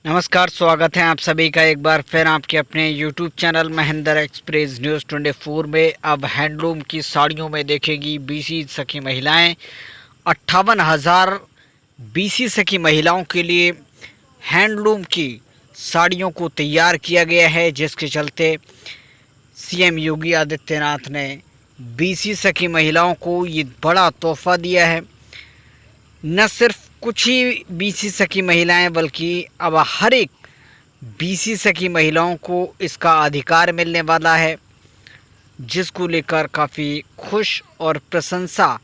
नमस्कार, स्वागत है आप सभी का एक बार फिर आपके अपने YouTube channel Mahendra express news 24 में। अब हैंडलूम की साड़ियों में देखेगी बीसी सखी महिलाएं। 58,000 बीसी सखी महिलाओं के लिए हैंडलूम की साड़ियों को तैयार किया गया है, जिसके चलते सीएम योगी आदित्यनाथ ने बीसी सखी महिलाओं को ये बड़ा तोहफा दिया है। न सिर्फ कुछ ही बीसी सखी महिलाएं बल्कि अब हर एक बीसी सखी महिलाओं को इसका अधिकार मिलने वाला है, जिसको लेकर काफ़ी खुश और प्रशंसा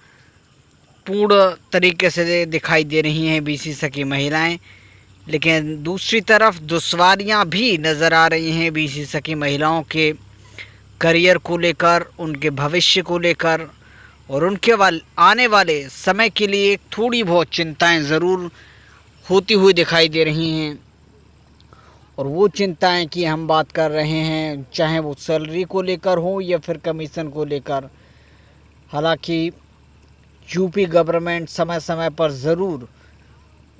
पूर्ण तरीके से दिखाई दे रही हैं बीसी सखी महिलाएं। लेकिन दूसरी तरफ दुश्वारियां भी नज़र आ रही हैं बीसी सखी महिलाओं के करियर को लेकर, उनके भविष्य को लेकर और उनके आने वाले समय के लिए थोड़ी बहुत चिंताएं ज़रूर होती हुई दिखाई दे रही हैं। और वो चिंताएं कि हम बात कर रहे हैं, चाहे वो सैलरी को लेकर हो या फिर कमीशन को लेकर। हालांकि यूपी गवर्नमेंट समय समय पर ज़रूर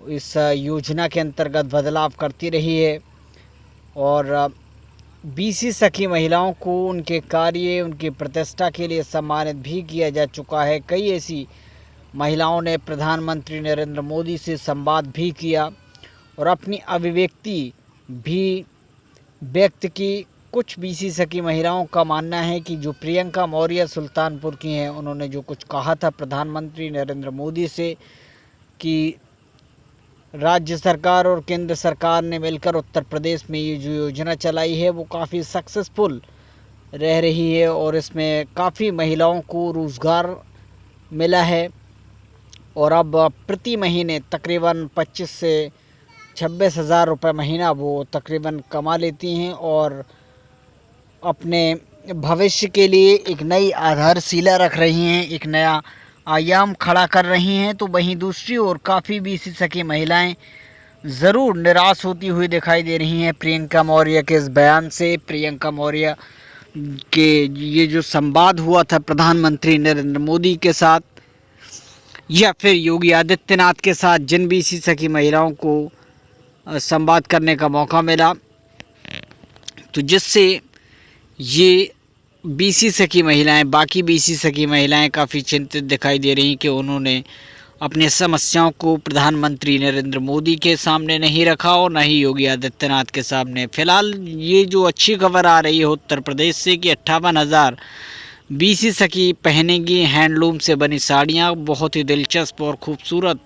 इस योजना के अंतर्गत बदलाव करती रही है और बीसी सखी महिलाओं को उनके कार्य, उनकी प्रतिष्ठा के लिए सम्मानित भी किया जा चुका है। कई ऐसी महिलाओं ने प्रधानमंत्री नरेंद्र मोदी से संवाद भी किया और अपनी अभिव्यक्ति भी व्यक्त की। कुछ बीसी सखी महिलाओं का मानना है कि जो प्रियंका मौर्य सुल्तानपुर की हैं, उन्होंने जो कुछ कहा था प्रधानमंत्री नरेंद्र मोदी से कि राज्य सरकार और केंद्र सरकार ने मिलकर उत्तर प्रदेश में ये जो योजना चलाई है वो काफ़ी सक्सेसफुल रह रही है और इसमें काफ़ी महिलाओं को रोज़गार मिला है। और अब प्रति महीने तकरीबन 25 से 26 हज़ार रुपये महीना वो तकरीबन कमा लेती हैं और अपने भविष्य के लिए एक नई आधारशिला रख रही हैं, एक नया आयाम खड़ा कर रही हैं। तो वहीं दूसरी ओर काफ़ी बीसी सखी महिलाएं ज़रूर निराश होती हुई दिखाई दे रही हैं प्रियंका मौर्य के इस बयान से। प्रियंका मौर्य के ये जो संवाद हुआ था प्रधानमंत्री नरेंद्र मोदी के साथ या फिर योगी आदित्यनाथ के साथ, जिन बीसी सखी महिलाओं को संवाद करने का मौका मिला, तो जिससे ये बीसी सखी महिलाएं, बाकी बीसी सखी महिलाएं काफ़ी चिंतित दिखाई दे रही कि उन्होंने अपनी समस्याओं को प्रधानमंत्री नरेंद्र मोदी के सामने नहीं रखा और न ही योगी आदित्यनाथ के सामने। फिलहाल ये जो अच्छी खबर आ रही है उत्तर प्रदेश से कि 58,000 बीसी सखी पहनेंगी हैंडलूम से बनी साड़ियाँ। बहुत ही दिलचस्प और ख़ूबसूरत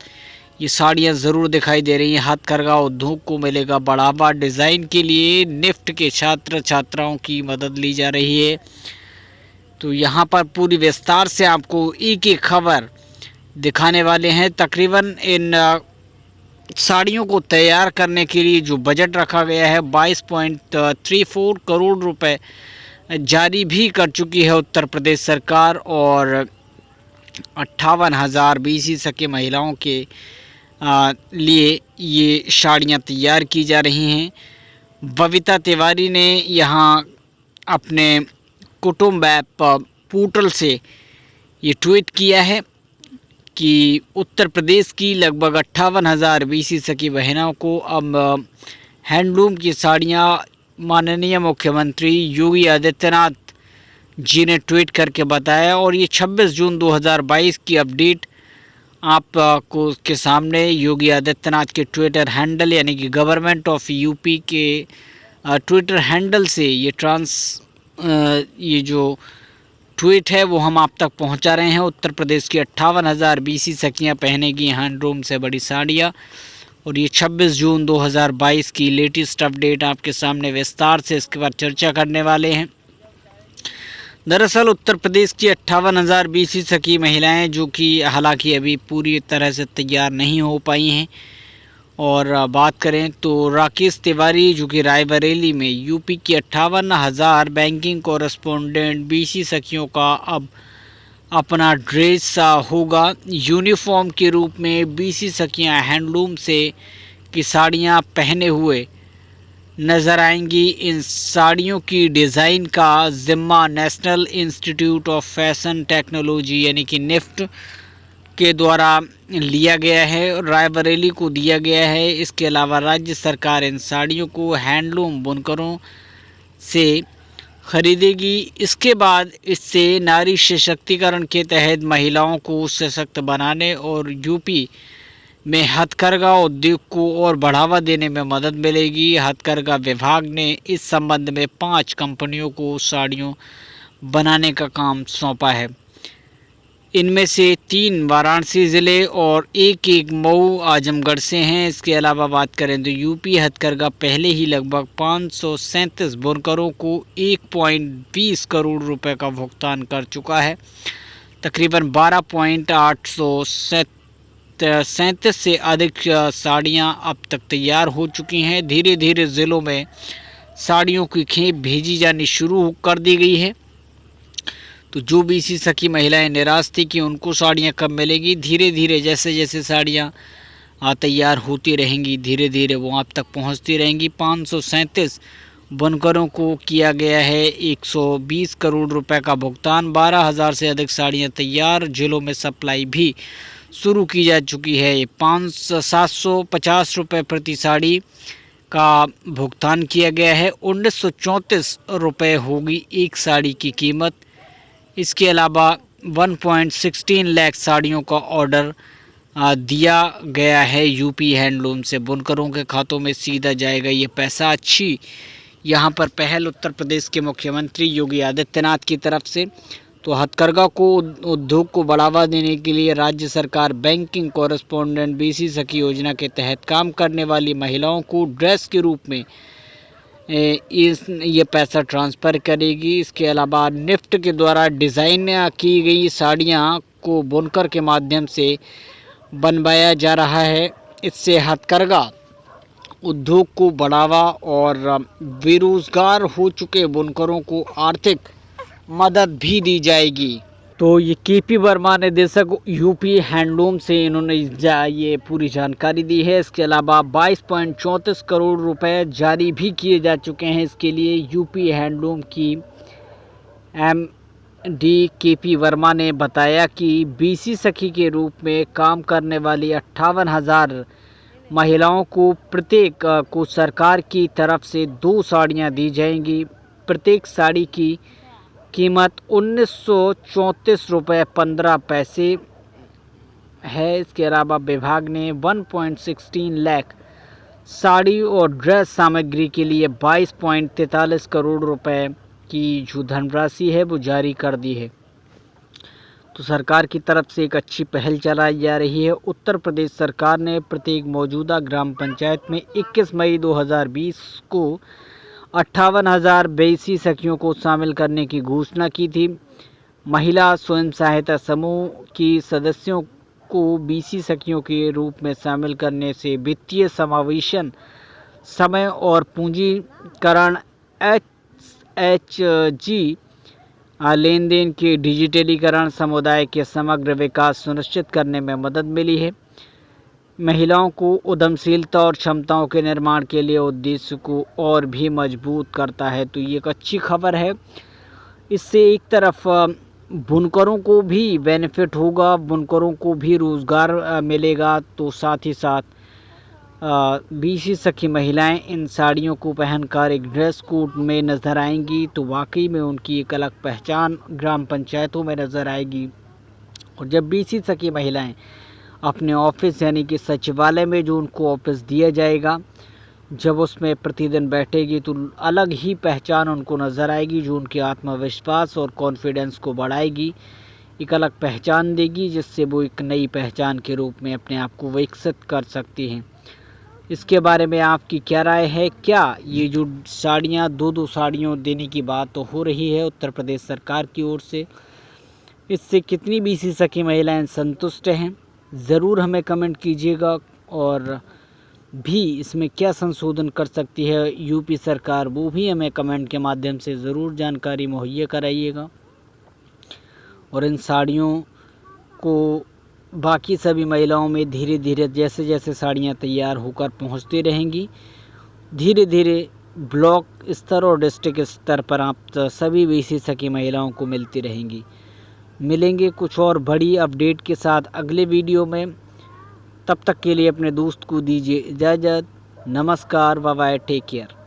ये साड़ियाँ ज़रूर दिखाई दे रही हैं। हथकरघा उद्योग को मिलेगा बढ़ावा। डिज़ाइन के लिए निफ्ट के छात्र छात्राओं की मदद ली जा रही है। तो यहाँ पर पूरी विस्तार से आपको एक एक खबर दिखाने वाले हैं। तकरीबन इन साड़ियों को तैयार करने के लिए जो बजट रखा गया है 22.34 करोड़ रुपए जारी भी कर चुकी है उत्तर प्रदेश सरकार और 58,000 बीसी सखी महिलाओं के लिए ये साड़ियाँ तैयार की जा रही हैं। बबीता तिवारी ने यहाँ अपने कुटुंब ऐप पोर्टल से ये ट्वीट किया है कि उत्तर प्रदेश की लगभग 58,000 बीसी सखी बहनों को अब हैंडलूम की साड़ियाँ माननीय मुख्यमंत्री योगी आदित्यनाथ जी ने ट्वीट करके बताया। और ये 26 जून 2022 की अपडेट आपको के सामने योगी आदित्यनाथ के ट्विटर हैंडल यानी कि गवर्नमेंट ऑफ यूपी के ट्विटर हैंडल से ये जो ट्वीट है वो हम आप तक पहुंचा रहे हैं। उत्तर प्रदेश की 58,000 बीसी सखियां पहनेगी हैंडलूम से बड़ी साड़ियां और ये 26 जून 2022 की लेटेस्ट अपडेट आपके सामने विस्तार से इसके बाद चर्चा करने वाले हैं। दरअसल उत्तर प्रदेश की 58,000 बीसी सखी महिलाएं जो कि हालांकि अभी पूरी तरह से तैयार नहीं हो पाई हैं। और बात करें तो राकेश तिवारी जो कि रायबरेली में यूपी की 58,000 बैंकिंग कॉरेस्पोंडेंट बीसी सखियों का अब अपना ड्रेस होगा यूनिफॉर्म के रूप में। बीसी सखियां हैंडलूम से की साड़ियां पहने हुए नज़र आएंगी। इन साड़ियों की डिज़ाइन का ज़िम्मा National Institute of Fashion Technology यानी कि निफ्ट के द्वारा लिया गया है और रायबरेली को दिया गया है। इसके अलावा राज्य सरकार इन साड़ियों को हैंडलूम बुनकरों से खरीदेगी। इसके बाद इससे नारी सशक्तिकरण के तहत महिलाओं को सशक्त बनाने और यूपी में हथकरघा उद्योग को और बढ़ावा देने में मदद मिलेगी। हथकरघा विभाग ने इस संबंध में 5 कंपनियों को साड़ियों बनाने का काम सौंपा है। इनमें से 3 वाराणसी ज़िले और एक मऊ आजमगढ़ से हैं। इसके अलावा बात करें तो यूपी हथकरघा पहले ही लगभग 537 बुनकरों को 1.20 करोड़ रुपए का भुगतान कर चुका है। तकरीबन 12.837 से अधिक साड़ियां अब तक तैयार हो चुकी हैं। धीरे धीरे ज़िलों में साड़ियों की खेप भेजी जानी शुरू कर दी गई है। तो जो बीसी सखी महिलाएं निराश थी कि उनको साड़ियां कब मिलेगी, धीरे धीरे जैसे जैसे साड़ियां तैयार होती रहेंगी, धीरे धीरे वो आप तक पहुंचती रहेंगी। 537 बुनकरों को किया गया है 120 करोड़ रुपए का भुगतान। 12,000 से अधिक साड़ियां तैयार, जिलों में सप्लाई भी शुरू की जा चुकी है। 750 रुपये प्रति साड़ी का भुगतान किया गया है। 1934 रुपये होगी एक साड़ी की कीमत। इसके अलावा 1.16 लाख साड़ियों का ऑर्डर दिया गया है यूपी हैंडलूम से। बुनकरों के खातों में सीधा जाएगा ये पैसा। अच्छी यहाँ पर पहल उत्तर प्रदेश के मुख्यमंत्री योगी आदित्यनाथ की तरफ से। तो हथकरघा को उद्योग को बढ़ावा देने के लिए राज्य सरकार बैंकिंग कॉरेस्पोंडेंट बीसी सखी योजना के तहत काम करने वाली महिलाओं को ड्रेस के रूप में ये पैसा ट्रांसफ़र करेगी। इसके अलावा निफ्ट के द्वारा डिज़ाइन की गई साड़ियाँ को बुनकर के माध्यम से बनवाया जा रहा है। इससे हथकरघा उद्योग को बढ़ावा और बेरोज़गार हो चुके बुनकरों को आर्थिक मदद भी दी जाएगी। तो ये केपी वर्मा निदेशक यूपी हैंडलूम से इन्होंने ये पूरी जानकारी दी है। इसके अलावा 22.34 करोड़ रुपए जारी भी किए जा चुके हैं। इसके लिए यूपी हैंडलूम की एमडी केपी वर्मा ने बताया कि बीसी सखी के रूप में काम करने वाली 58,000 महिलाओं को प्रत्येक को सरकार की तरफ से 2 साड़ियाँ दी जाएंगी। प्रत्येक साड़ी की कीमत 1934 रुपये 15 पैसे है। इसके अलावा विभाग ने 1.16 लाख साड़ी और ड्रेस सामग्री के लिए 22.43 करोड़ रुपए की जो धनराशि है वो जारी कर दी है। तो सरकार की तरफ से एक अच्छी पहल चलाई जा रही है। उत्तर प्रदेश सरकार ने प्रत्येक मौजूदा ग्राम पंचायत में 21 मई 2020 को 58,000 बीसी सखियों को शामिल करने की घोषणा की थी। महिला स्वयं सहायता समूह की सदस्यों को बीसी सखियों के रूप में शामिल करने से वित्तीय समावेशन, समय और पूंजीकरण, एचएचजी लेन देन के डिजिटलीकरण, समुदाय के समग्र विकास सुनिश्चित करने में मदद मिली है। महिलाओं को उद्यमशीलता और क्षमताओं के निर्माण के लिए उद्देश्य को और भी मजबूत करता है। तो ये एक अच्छी खबर है। इससे एक तरफ बुनकरों को भी बेनिफिट होगा, बुनकरों को भी रोज़गार मिलेगा। तो साथ ही साथ बीसी सखी महिलाएं इन साड़ियों को पहनकर एक ड्रेस कोड में नज़र आएंगी। तो वाकई में उनकी एक अलग पहचान ग्राम पंचायतों में नज़र आएगी। और जब बीसी सखी महिलाएं अपने ऑफिस यानी कि सचिवालय में जो उनको ऑफिस दिया जाएगा, जब उसमें प्रतिदिन बैठेगी तो अलग ही पहचान उनको नज़र आएगी, जो उनके आत्मविश्वास और कॉन्फिडेंस को बढ़ाएगी, एक अलग पहचान देगी, जिससे वो एक नई पहचान के रूप में अपने आप को विकसित कर सकती हैं। इसके बारे में आपकी क्या राय है? क्या ये जो साड़ियाँ 2-2 साड़ियों देने की बात तो हो रही है उत्तर प्रदेश सरकार की ओर से, इससे कितनी बीसी सखी महिलाएं संतुष्ट हैं? ज़रूर हमें कमेंट कीजिएगा। और भी इसमें क्या संशोधन कर सकती है यूपी सरकार, वो भी हमें कमेंट के माध्यम से ज़रूर जानकारी मुहैया कराइएगा। और इन साड़ियों को बाकी सभी महिलाओं में धीरे धीरे जैसे जैसे साड़ियाँ तैयार होकर पहुँचती रहेंगी, धीरे धीरे ब्लॉक स्तर और डिस्ट्रिक्ट स्तर पर आप सभी बीसी सखी महिलाओं को मिलती रहेंगी। मिलेंगे कुछ और बड़ी अपडेट के साथ अगले वीडियो में। तब तक के लिए अपने दोस्त को दीजिए इजाज़त। नमस्कार, बाय बाय, टेक केयर।